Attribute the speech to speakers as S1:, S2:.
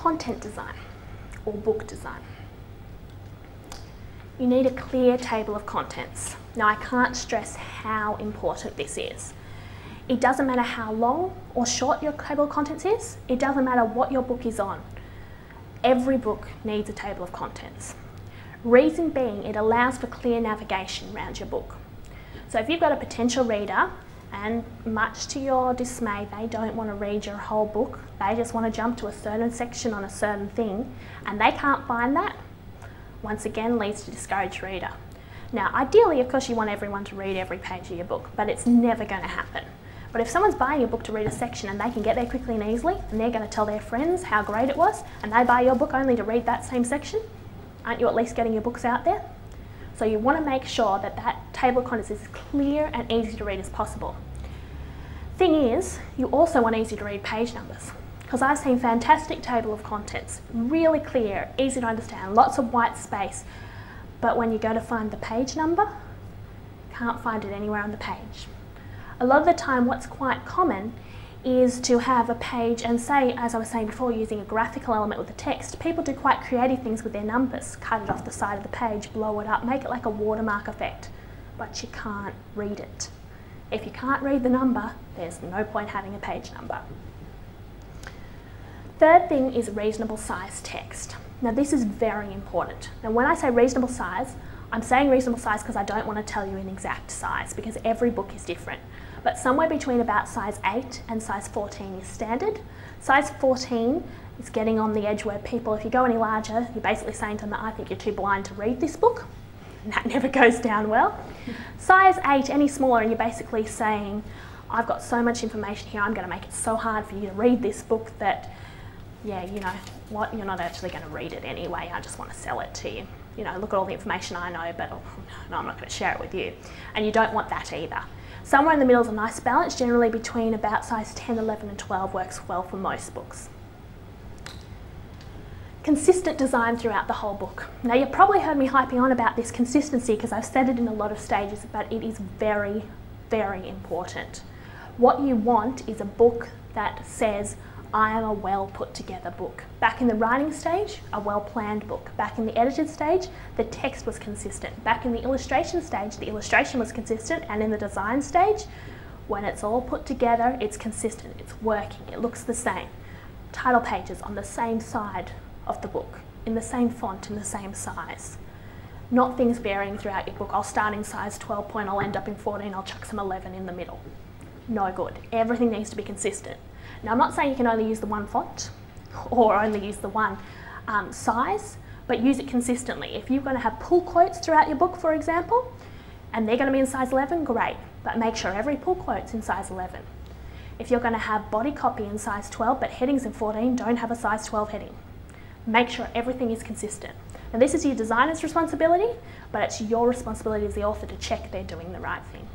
S1: content design or book design, you need a clear table of contents. Now, I can't stress how important this is. It doesn't matter how long or short your table of contents is. It doesn't matter what your book is on. Every book needs a table of contents. Reason being, it allows for clear navigation around your book. So if you've got a potential reader, and much to your dismay, they don't want to read your whole book, they just want to jump to a certain section on a certain thing, and they can't find that, once again leads to discouraged reader. Now, ideally, of course, you want everyone to read every page of your book, but it's never going to happen. But if someone's buying your book to read a section and they can get there quickly and easily, and they're going to tell their friends how great it was, and they buy your book only to read that same section, aren't you at least getting your books out there? So you want to make sure that that table of contents is as clear and easy to read as possible. Thing is, you also want easy to read page numbers, because I've seen fantastic table of contents, really clear, easy to understand, lots of white space, but when you go to find the page number, can't find it anywhere on the page. A lot of the time, what's quite common is to have a page and say, as I was saying before, using a graphical element with the text, people do quite creative things with their numbers, cut it off the side of the page, blow it up, make it like a watermark effect, but you can't read it. If you can't read the number, there's no point having a page number. Third thing is reasonable size text. Now, this is very important. Now, when I say reasonable size, I'm saying reasonable size because I don't want to tell you an exact size, because every book is different. But somewhere between about size 8 and size 14 is standard. Size 14 is getting on the edge where people, if you go any larger, you're basically saying to them, I think you're too blind to read this book. And that never goes down well. Size 8, any smaller, and you're basically saying, I've got so much information here, I'm going to make it so hard for you to read this book that, yeah, you know what, you're not actually going to read it anyway, I just want to sell it to you. You know, look at all the information I know, but no, I'm not going to share it with you. And you don't want that either. Somewhere in the middle is a nice balance, generally between about size 10, 11 and 12 works well for most books. Consistent design throughout the whole book. Now, you've probably heard me hyping on about this consistency because I've said it in a lot of stages, but it is very, very important. What you want is a book that says, I am a well put together book. Back in the writing stage, a well planned book. Back in the edited stage, the text was consistent. Back in the illustration stage, the illustration was consistent. And in the design stage, when it's all put together, it's consistent, it's working, it looks the same. Title pages on the same side of the book, in the same font, in the same size. Not things varying throughout your book. I'll start in size 12 point, I'll end up in 14, I'll chuck some 11 in the middle. No good. Everything needs to be consistent. Now, I'm not saying you can only use the one font or only use the one size, but use it consistently. If you're going to have pull quotes throughout your book, for example, and they're going to be in size 11, great, but make sure every pull quote's in size 11. If you're going to have body copy in size 12, but headings in 14, don't have a size 12 heading. Make sure everything is consistent. Now, this is your designer's responsibility, but it's your responsibility as the author to check they're doing the right thing.